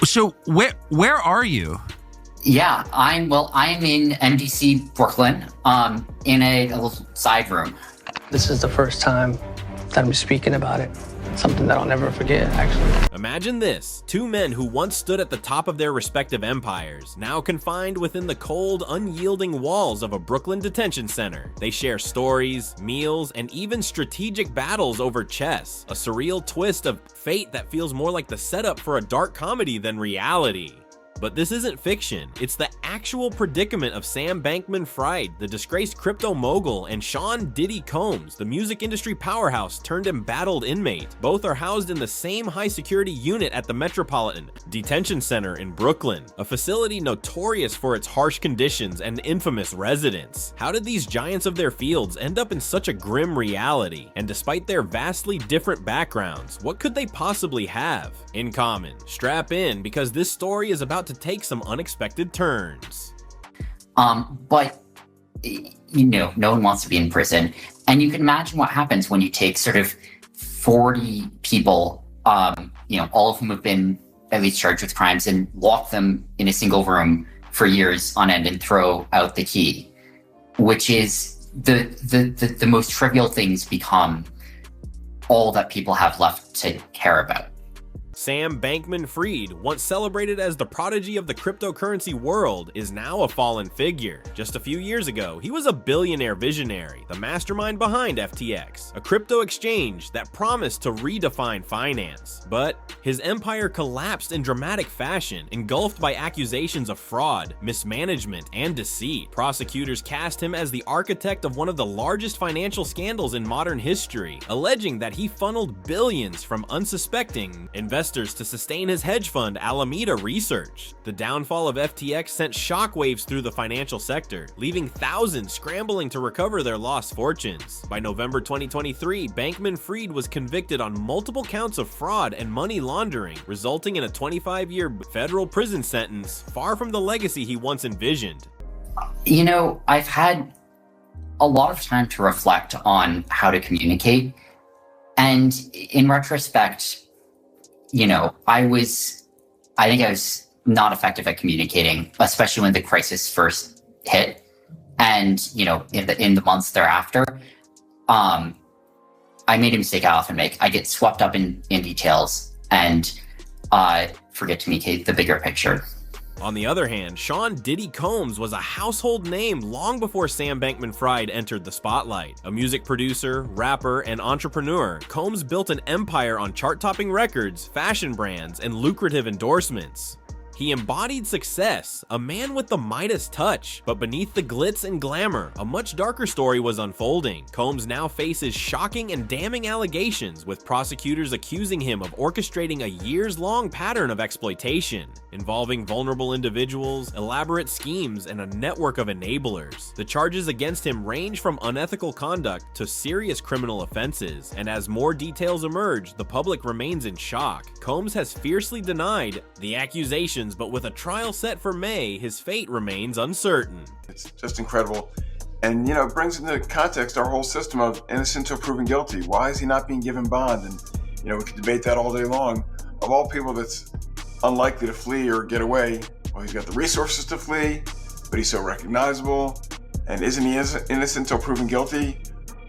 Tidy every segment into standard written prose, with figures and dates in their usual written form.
So where are you? Yeah, I'm in MDC Brooklyn, in a little side room. This is the first time that I'm speaking about it. Something that I'll never forget, actually. Imagine this, two men who once stood at the top of their respective empires, now confined within the cold, unyielding walls of a Brooklyn detention center. They share stories, meals, and even strategic battles over chess, a surreal twist of fate that feels more like the setup for a dark comedy than reality. But this isn't fiction, it's the actual predicament of Sam Bankman-Fried, the disgraced crypto mogul, and Sean Diddy Combs, the music industry powerhouse turned embattled inmate. Both are housed in the same high-security unit at the Metropolitan Detention Center in Brooklyn, a facility notorious for its harsh conditions and infamous residents. How did these giants of their fields end up in such a grim reality? And despite their vastly different backgrounds, what could they possibly have in common? Strap in, because this story is about to take some unexpected turns. But no one wants to be in prison, and you can imagine what happens when you take sort of 40 people, all of whom have been at least charged with crimes, and lock them in a single room for years on end and throw out the key, which is the most trivial things become all that people have left to care about. Sam Bankman-Fried, once celebrated as the prodigy of the cryptocurrency world, is now a fallen figure. Just a few years ago, he was a billionaire visionary, the mastermind behind FTX, a crypto exchange that promised to redefine finance. But his empire collapsed in dramatic fashion, engulfed by accusations of fraud, mismanagement, and deceit. Prosecutors cast him as the architect of one of the largest financial scandals in modern history, alleging that he funneled billions from unsuspecting investors to sustain his hedge fund Alameda Research. The downfall of FTX sent shockwaves through the financial sector, leaving thousands scrambling to recover their lost fortunes. By November 2023, Bankman-Fried was convicted on multiple counts of fraud and money laundering, resulting in a 25-year federal prison sentence, far from the legacy he once envisioned. I've had a lot of time to reflect on how to communicate, and in retrospect, I think I was not effective at communicating, especially when the crisis first hit. And, in the months thereafter, I made a mistake I often make. I get swept up in details and forget to communicate the bigger picture. On the other hand, Sean Diddy Combs was a household name long before Sam Bankman-Fried entered the spotlight. A music producer, rapper, and entrepreneur, Combs built an empire on chart-topping records, fashion brands, and lucrative endorsements. He embodied success, a man with the Midas touch, but beneath the glitz and glamour, a much darker story was unfolding. Combs now faces shocking and damning allegations, with prosecutors accusing him of orchestrating a years-long pattern of exploitation, involving vulnerable individuals, elaborate schemes, and a network of enablers. The charges against him range from unethical conduct to serious criminal offenses, and as more details emerge, the public remains in shock. Combs has fiercely denied the accusations, but with a trial set for May, his fate remains uncertain. It's just incredible. And, it brings into context our whole system of innocent till proven guilty. Why is he not being given bond? And, we could debate that all day long. Of all people that's unlikely to flee or get away, well, he's got the resources to flee, but he's so recognizable. And isn't he innocent till proven guilty?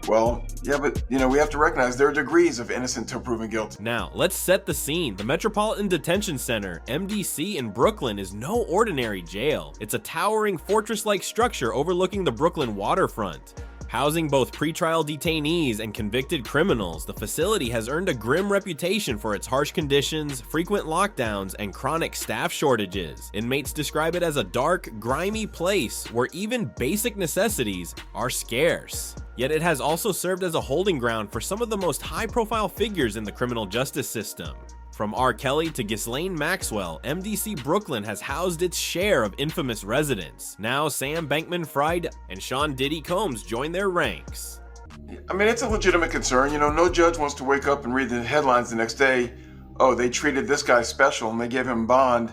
Well, yeah, but, we have to recognize there are degrees of innocent till proven guilty. Now, let's set the scene. The Metropolitan Detention Center, MDC in Brooklyn, is no ordinary jail. It's a towering fortress-like structure overlooking the Brooklyn waterfront. Housing both pretrial detainees and convicted criminals, the facility has earned a grim reputation for its harsh conditions, frequent lockdowns, and chronic staff shortages. Inmates describe it as a dark, grimy place where even basic necessities are scarce. Yet it has also served as a holding ground for some of the most high-profile figures in the criminal justice system. From R. Kelly to Ghislaine Maxwell, MDC Brooklyn has housed its share of infamous residents. Now Sam Bankman-Fried and Sean Diddy Combs join their ranks. It's a legitimate concern. No judge wants to wake up and read the headlines the next day, oh, they treated this guy special and they gave him bond,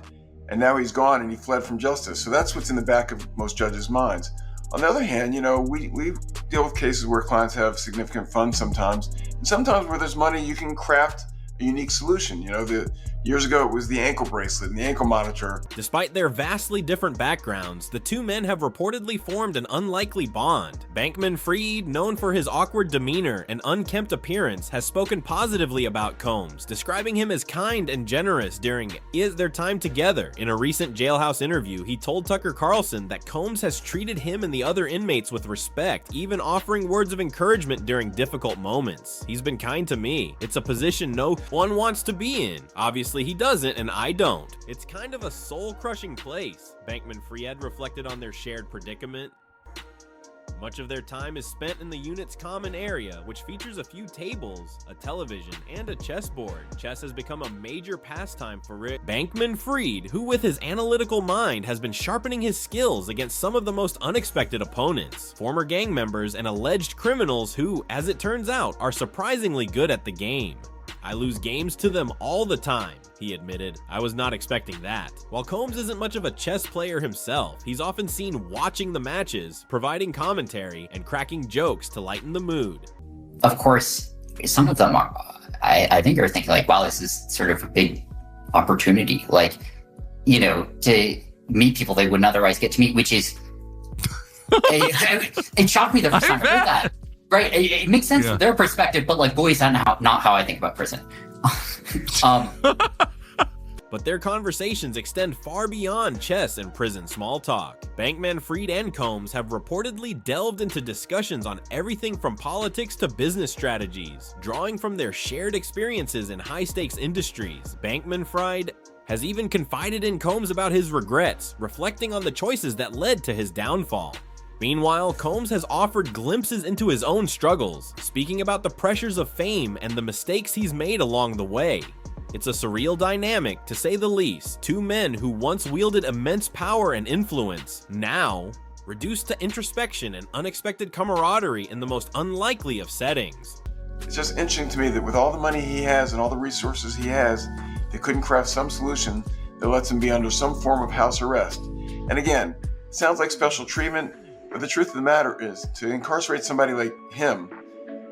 and now he's gone and he fled from justice. So that's what's in the back of most judges' minds. On the other hand, we deal with cases where clients have significant funds sometimes, and sometimes where there's money, you can craft a unique solution. The Years ago, it was the ankle bracelet and the ankle monitor. Despite their vastly different backgrounds, the two men have reportedly formed an unlikely bond. Bankman-Fried, known for his awkward demeanor and unkempt appearance, has spoken positively about Combs, describing him as kind and generous during their time together. In a recent jailhouse interview, he told Tucker Carlson that Combs has treated him and the other inmates with respect, even offering words of encouragement during difficult moments. He's been kind to me. It's a position no one wants to be in. Obviously, he doesn't, and I don't. It's kind of a soul-crushing place. Bankman-Fried reflected on their shared predicament. Much of their time is spent in the unit's common area, which features a few tables, a television, and a chessboard. Chess has become a major pastime for Bankman-Fried, who with his analytical mind has been sharpening his skills against some of the most unexpected opponents, former gang members and alleged criminals who, as it turns out, are surprisingly good at the game. I lose games to them all the time, he admitted. I was not expecting that. While Combs isn't much of a chess player himself, he's often seen watching the matches, providing commentary, and cracking jokes to lighten the mood. Of course, some of them are, I think are thinking like, wow, this is sort of a big opportunity, like, you know, to meet people they wouldn't otherwise get to meet, which is, it shocked me the first time I heard that. Right, it makes sense from their perspective, but like, boy, is that not how I think about prison. But their conversations extend far beyond chess and prison small talk. Bankman-Fried and Combs have reportedly delved into discussions on everything from politics to business strategies, drawing from their shared experiences in high-stakes industries. Bankman-Fried has even confided in Combs about his regrets, reflecting on the choices that led to his downfall. Meanwhile, Combs has offered glimpses into his own struggles, speaking about the pressures of fame and the mistakes he's made along the way. It's a surreal dynamic, to say the least. Two men who once wielded immense power and influence, now reduced to introspection and unexpected camaraderie in the most unlikely of settings. It's just interesting to me that with all the money he has and all the resources he has, they couldn't craft some solution that lets him be under some form of house arrest. And again, it sounds like special treatment, but the truth of the matter is, to incarcerate somebody like him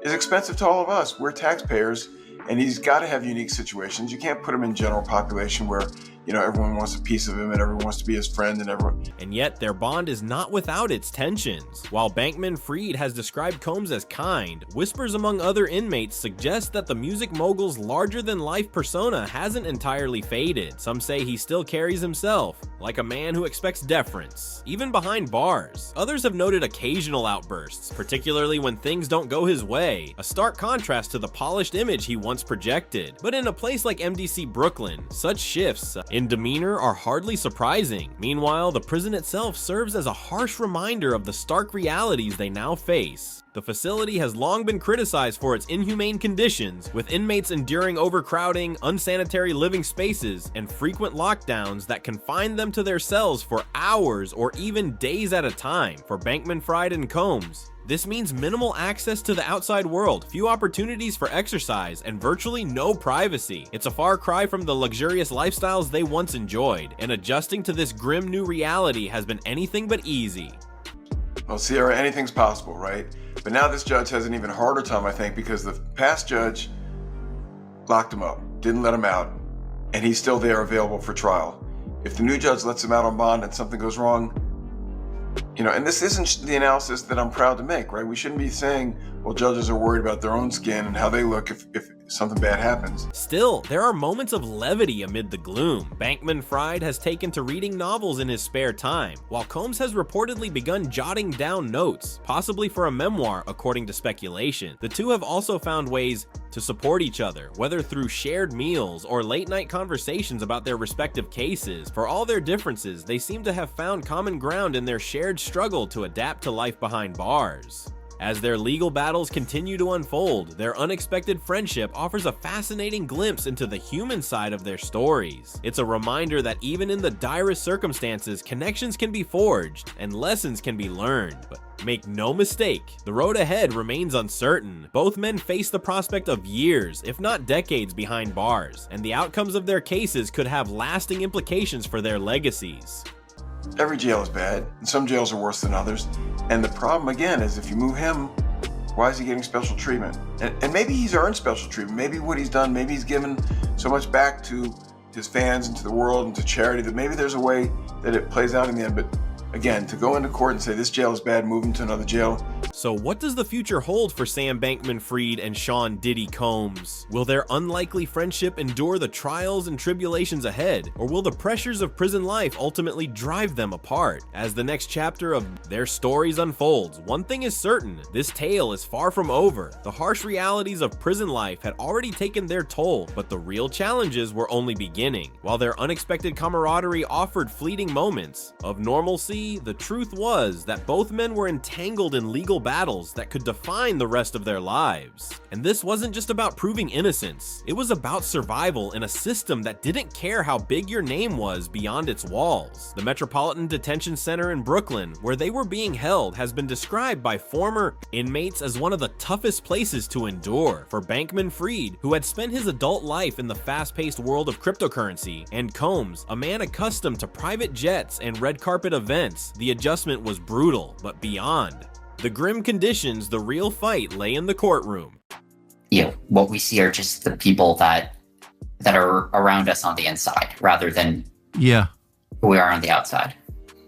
is expensive to all of us. We're taxpayers, and he's got to have unique situations. You can't put him in general population where, you know, everyone wants a piece of him and everyone wants to be his friend and everyone. And yet their bond is not without its tensions. While Bankman-Fried has described Combs as kind, whispers among other inmates suggest that the music mogul's larger-than-life persona hasn't entirely faded. Some say he still carries himself like a man who expects deference, even behind bars. Others have noted occasional outbursts, particularly when things don't go his way, a stark contrast to the polished image he once projected. But in a place like MDC Brooklyn, such shifts in demeanor are hardly surprising. Meanwhile, the prison itself serves as a harsh reminder of the stark realities they now face. The facility has long been criticized for its inhumane conditions, with inmates enduring overcrowding, unsanitary living spaces, and frequent lockdowns that confine them to their cells for hours or even days at a time. For Bankman-Fried and Combs, this means minimal access to the outside world, few opportunities for exercise, and virtually no privacy. It's a far cry from the luxurious lifestyles they once enjoyed, and adjusting to this grim new reality has been anything but easy. Well, Sierra, anything's possible, right? But now this judge has an even harder time, I think, because the past judge locked him up, didn't let him out, and he's still there available for trial. If the new judge lets him out on bond and something goes wrong, you know, and this isn't the analysis that I'm proud to make, right? We shouldn't be saying, well, judges are worried about their own skin and how they look if something bad happens. Still, there are moments of levity amid the gloom. Bankman-Fried has taken to reading novels in his spare time, while Combs has reportedly begun jotting down notes, possibly for a memoir, according to speculation. The two have also found ways to support each other, whether through shared meals or late-night conversations about their respective cases. For all their differences, they seem to have found common ground in their shared struggle to adapt to life behind bars. As their legal battles continue to unfold, their unexpected friendship offers a fascinating glimpse into the human side of their stories. It's a reminder that even in the direst circumstances, connections can be forged and lessons can be learned. But make no mistake, the road ahead remains uncertain. Both men face the prospect of years, if not decades, behind bars, and the outcomes of their cases could have lasting implications for their legacies. Every jail is bad, and some jails are worse than others. And the problem, again, is if you move him, why is he getting special treatment? And maybe he's earned special treatment. Maybe what he's done, maybe he's given so much back to his fans and to the world and to charity, that maybe there's a way that it plays out in the end. But again, to go into court and say this jail is bad, move him to another jail. So what does the future hold for Sam Bankman-Fried and Sean Diddy Combs? Will their unlikely friendship endure the trials and tribulations ahead, or will the pressures of prison life ultimately drive them apart? As the next chapter of their stories unfolds, one thing is certain: this tale is far from over. The harsh realities of prison life had already taken their toll, but the real challenges were only beginning. While their unexpected camaraderie offered fleeting moments of normalcy, the truth was that both men were entangled in legal battles that could define the rest of their lives. And this wasn't just about proving innocence, it was about survival in a system that didn't care how big your name was beyond its walls. The Metropolitan Detention Center in Brooklyn, where they were being held, has been described by former inmates as one of the toughest places to endure. For Bankman-Fried, who had spent his adult life in the fast-paced world of cryptocurrency, and Combs, a man accustomed to private jets and red carpet events, the adjustment was brutal, but beyond the grim conditions, the real fight lay in the courtroom. What we see are just the people that are around us on the inside rather than who we are on the outside.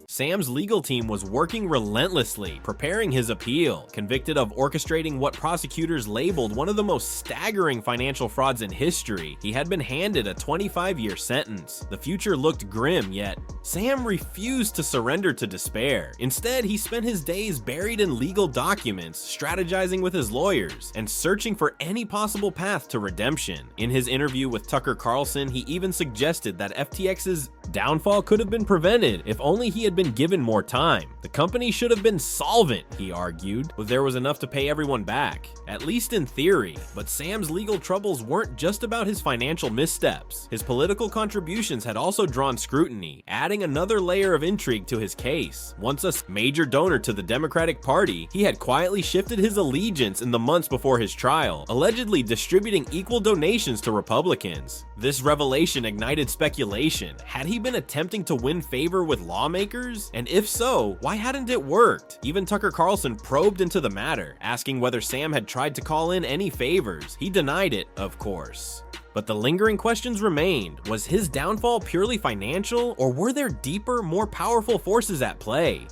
Sam's legal team was working relentlessly, preparing his appeal. Convicted of orchestrating what prosecutors labeled one of the most staggering financial frauds in history, he had been handed a 25-year sentence. The future looked grim, yet Sam refused to surrender to despair. Instead, he spent his days buried in legal documents, strategizing with his lawyers, and searching for any possible path to redemption. In his interview with Tucker Carlson, he even suggested that FTX's downfall could have been prevented if only he had been given more time. The company should have been solvent, he argued, but there was enough to pay everyone back, at least in theory. But Sam's legal troubles weren't just about his financial missteps. His political contributions had also drawn scrutiny, adding another layer of intrigue to his case. Once a major donor to the Democratic Party, he had quietly shifted his allegiance in the months before his trial, allegedly distributing equal donations to Republicans. This revelation ignited speculation. Had he been attempting to win favor with lawmakers? And if so, why hadn't it worked? Even Tucker Carlson probed into the matter, asking whether Sam had tried to call in any favors. He denied it, of course. But the lingering questions remained. Was his downfall purely financial, or were there deeper, more powerful forces at play?